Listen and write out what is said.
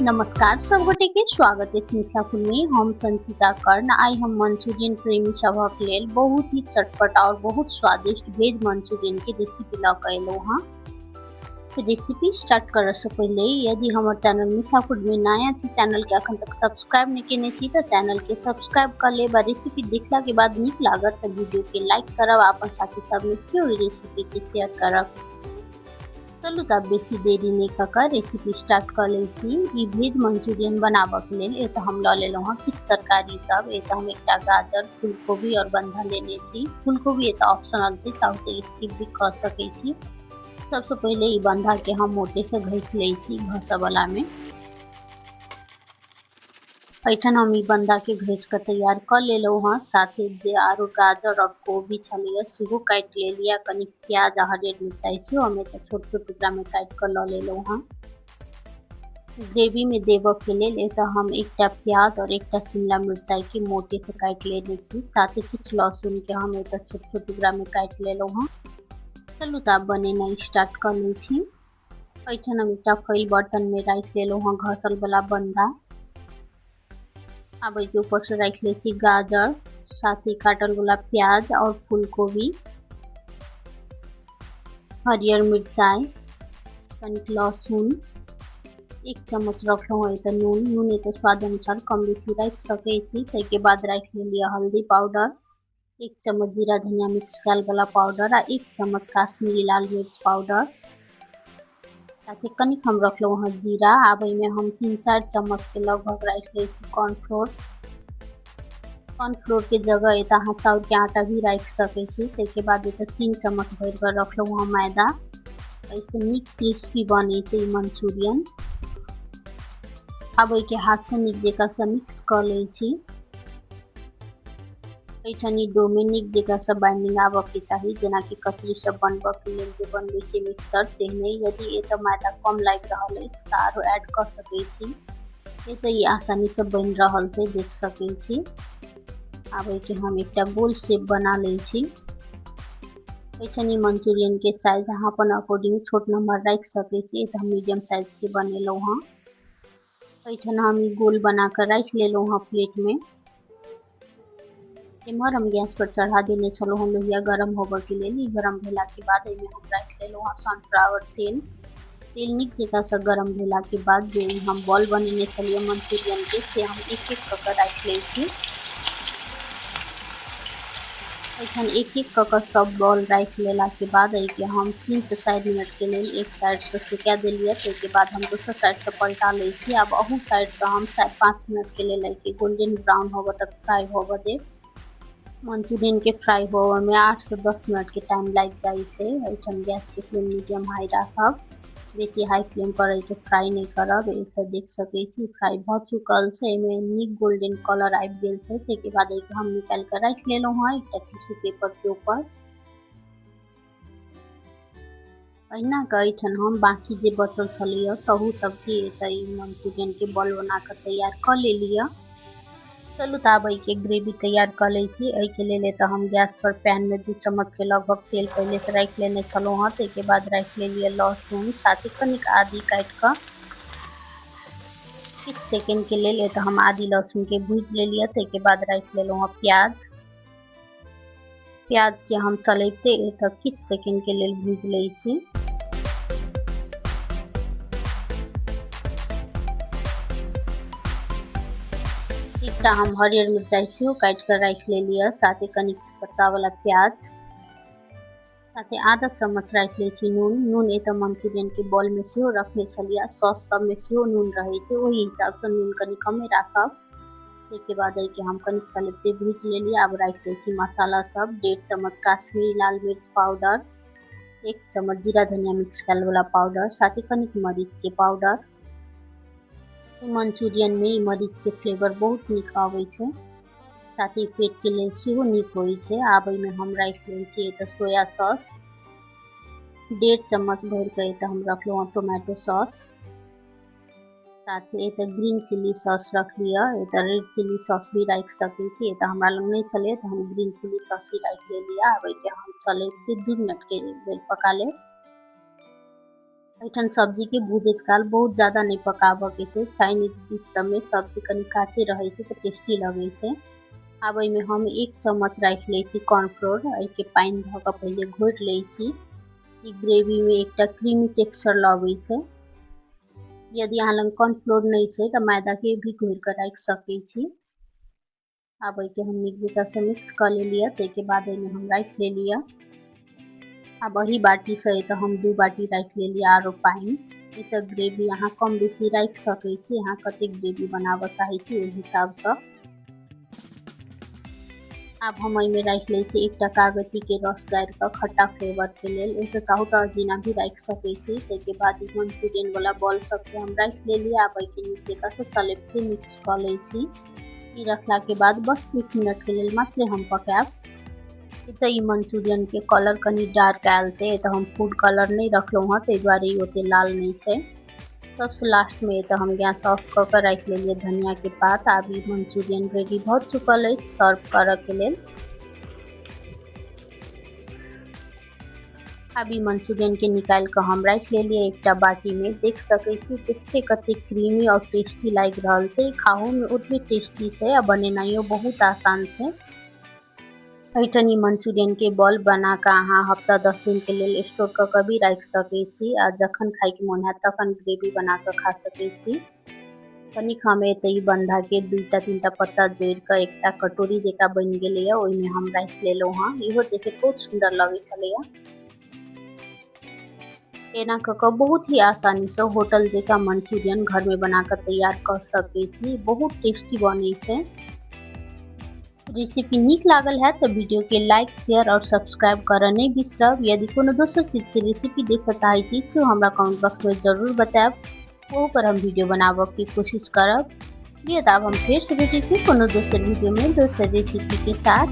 नमस्कार सब गोटे के स्वागत है मिथिलापुर में। हम संचिता कर्ण आई हम मंचूरियन प्रेमी सबक लेल बहुत ही चटपटा और बहुत स्वादिष्ट वेज मंचूरियन के रेसिपी लग अलो हाँ। रेसिपी स्टार्ट करे से पहले यदि हमारे चैनल मिथिलापुर में नया छी, चैनल के अखन तक सब्सक्राइब नहीं केने छी तो चैनल के सब्सक्राइब कर ले। रेसिपी देखला के बाद निक लागत तो वीडियो के लाइक करब, अपन साथी सब में से रेसिपी के शेयर करब। चलू तब बेसी देरी नहीं ककर रेसिपी स्टार्ट कर ले छी। वेज मंचूरियन बनाबक लेल ए तो हम ल लेलो हाँ किछ तरकारी सब। ए तो हम एक गाजर, फूलकोबी और बंधा लेने छी। फूलकोबी ए तो ऑप्शनल छै, ताउते स्किप भी कर सके छी। सबसे पहले ई बंधा के हम मोटे से घस ले छी घसा वाला में। ऐठन हम ई बंधा के घस के तैयार कर लेलो हाँ। साथे जे आरो गाजर और कोबी छलिए सेहो काट ले लिया। कनी प्याज आ हरियर मिर्चाई सेहो हमें तो छोट छोट टुकड़ा में काट कर ल लेलो हाँ। ग्रेवी में देव के लेल ए तो हम एक प्याज और एक शिमला मिर्चाई के मोटे से काट लेने छी। साथ ही कुछ लहसुन के हम एक छोट छोट टुकड़ा में काट लेलो हाँ। चलू तब बनेना स्टार्ट कर ले छी। ऐठन हम एक फैल बर्तन में रख लेलो हाँ घसल वाला बंधा। अब के ऊपर से रख ले छी गाजर, साथ ही काटल वाला प्याज और फूलकोबी, हरियर मिर्चाई, कनिक लहसुन, एक चम्मच रखलो है तो नून तो स्वाद अनुसार कम बेसी रख सके छी। के बाद रख लिया हल्दी पाउडर, एक चम्मच जीरा धनिया मिक्स कल वाला पाउडर आ एक चम्मच काश्मीरी लाल मिर्च पाउडर। साथ कनिक हम रखलो हाँ जीरा। अब में हम 3-4 चम्मच के लगभग रख ले कॉर्नफ्लोर। कॉर्नफ्लोर के जगह अहाँ चाउर के आटा भी रख सके छी। के बाद 3 चम्मच भर कर रखलो हाँ मैदा। ऐसे निक क्रिस्पी बने छै मंचूरियन। अब के हाथ से निक जगह से मिक्स कर ले छी। ऐठनी डो में निक जगह से बाइंडिंग आब के चाहिए, जेना कि कचरी सब बनब के लेल जे बनबे छी मिक्सर तेहने। यदि ए तो मैदा कम लाग रहल है तो आरो ऐड कर सके छी। ए तो ये आसानी से बन रहल छै, देख सके छी। अब के हम एक गोल शेप बना ले छी। ऐठनी मंचूरियन के साइज अहाँ अपन अकॉर्डिंग छोट नंबर रख सके छी। तो हम मीडियम साइज के बनेलो हाँ। ऐठन हम गोल बना कर रख लेलो हाँ प्लेट में। इमहर हम गैस पर चढ़ा देने चलो हम लोहिया गरम होबे के लिए। गरम भेला के बाद में हम रख लेलो हाँ सनफ्लावर तेल। तेल निक जगह से गरम भेला के बाद जे हम बॉल बनेने छलिए मंचूरियन के से हम एक एक कर रख ले छी। ऐठन एक एक कर सब बॉल रख लेला के बाद के हम 3 से 4 मिनट के लिए एक साइड से सिका दिलिए। के बाद हम दूसरा साइड से पलटा ले छी। अब अहू साइड से हम 4-5 मिनट के लिए गोल्डन ब्राउन होबे तक फ्राई होबे दे। मंचूरियन के फ्राई होवे में 8 से 10 मिनट के टाइम लग जाए छै। ऐठन गैस के फ्लेम मीडियम हाई रखब, बेसी हाई फ्लेम पर के फ्राई नहीं करब। एक देख सके छी फ्राई भ चुकल छै, में निक गोल्डन कलर आबि गेल छै। के बाद हम निकाल के रख लेलो हाँ एक टिश्यू पेपर के ऊपर। अहिना के ऐठन हम बाकी जे बचल छलिए तहू सब के मंचूरियन के बॉल बना कर तैयार कर ले लिया। चलू तब के ग्रेवी तैयार कर ले छी। के लिए तो हम गैस पर पैन में 2 चम्मच के लगभग तेल पहले से रख लेने चलो हाँ। के बाद रख ले लिए लहसुन, साथ ही कनिक आदि काट कर कुछ सेकंड के लिए तो हम आदि लहसुन के भूज ले लिया। के बाद रख लेलो हाँ प्याज। प्याज के हम चलते तो कुछ सेकंड के लिए भूज ले छी। एकटा हम हरियर मिर्चाई सेहो काट कर रख ले लिया। साथ ही कनिक पत्ता वाला प्याज, साथ ही आधा चम्मच रख ले छी नून। ए तो मंचूरियन के बॉल में सेहो रखने छलिए। सॉस सब में सेहो नून रहे छै, वही हिसाब से नून कनी कमे राखब। के बाद के हम कनिक चलते भूज ले लिया। अब रख ले छी मसाला सब। 1.5 चम्मच काश्मीरी लाल मिर्च पाउडर, 1 चम्मच जीरा धनिया मिक्स कल वाला पाउडर, साथ ही कनिक मरीच के पाउडर। मंचूरियन में मरीच के फ्लेवर बहुत निक आवे छै, साथ ही पेट के लिए सेहो निक होय छै। आब में हम रख ले छी तो सोया सॉस 1.5 चम्मच भर के हम रखलो हाँ टोमेटो सॉस। साथ ही ग्रीन चिली सॉस रख लिया। रेड चिली सॉस भी रख सके छी। तो हमरा लग नहीं चले तो हम ग्रीन चिली सॉस ही रख ले लिया। अब के हम चले 2 मिनट के लिए पका ले। ऐठन सब्जी के भूजत काल बहुत ज्यादा नहीं पकाबे के छै। चाइनीज डिश सब में सब्जी कनी काचे रहे छै तो टेस्टी लगे छै। अब एमे हम 1 चम्मच राख ले छी कॉर्नफ्लोर, एहि के पानी ध के पहले घोट ले छी। ई ग्रेवी में एकटा क्रीमी टेक्सचर लगे छै। यदि अहाँ लग कॉर्नफ्लोर नहीं छै तो मैदा के भी घोर के राख सके छी। अब एके हम नीक जकाँ से मिक्स कर लेलिए। ताके बाद एमे हम राख लेलिए। अब वही बाटी से तो हम 2 बाटी राख लेलिए आरो पानी। ई तो ग्रेवी अहाँ कम बेसी राख सके छी, अहाँ कते ग्रेवी बनाबे चाहे छी ओहि हिसाब से। अब हम एमे राख ले छी एकटा कागती के रस गार के खट्टा फ्लेवर के लेल। एतो चाहू तो अजीना भी राख सके छी। ताके बाद ई मंचूरियन वाला बॉल सब के हम राख लेलिए। अब एके नीक जकाँ से चलेब के मिक्स कर ले छी। ई रखला के बाद बस 1 मिनट के लेल मात्र हम पकाब। तो ई मंचूरियन के कलर कनी डार्क आयल छै। तो हम फूड कलर नहीं रखलो हँ, ते द्वारे ई ओते लाल नहीं छै। सबसे लास्ट में तो हम गैस ऑफ क के राख लेलिए धनिया के पात। आब ई मंचूरियन रेडी भ चुकल है सर्व करे के लेल। अब ई मंचूरियन के निकाल के हम राख लेलिए एकटा बाटी में। देख सके छी कते क्रीमी और टेस्टी लाग रहल छै। खाहो में ओतबे टेस्टी छै आ बनेनाइयो बहुत आसान छै। ऐठन ई मंचूरियन के बॉल बना के अहाँ हफ्ता 10 दिन के लेल स्टोर क के भी राख सके छी आ जखन खाए के मन हैत तखन ग्रेवी बना के खा सके छी। कनिक हम एते बंधा के 2टा 3टा पत्ता जोड़ के एकटा कटोरी जका बन गेलै। ओहि में हम राख लेलो हां। इहो देखे बहुत सुंदर लगे छले। एना क के बहुत ही आसानी से होटल जका मंचूरियन घर में बना के तैयार कर सके छी। बहुत टेस्टी बने छै। रेसिपी नीक लागल है तो वीडियो के लाइक शेयर और सब्सक्राइब करऽ नहीं बिसरब। यदि कोनो दोसर चीज के रेसिपी देखे चाहे छी से हमरा कमेंट बॉक्स में जरूर बताएब। ओहो पर हम वीडियो बनाबे की कोशिश करब। ये अब हम फिर से भेटै छी कोनो दोसर वीडियो में दोसर रेसिपी के साथ।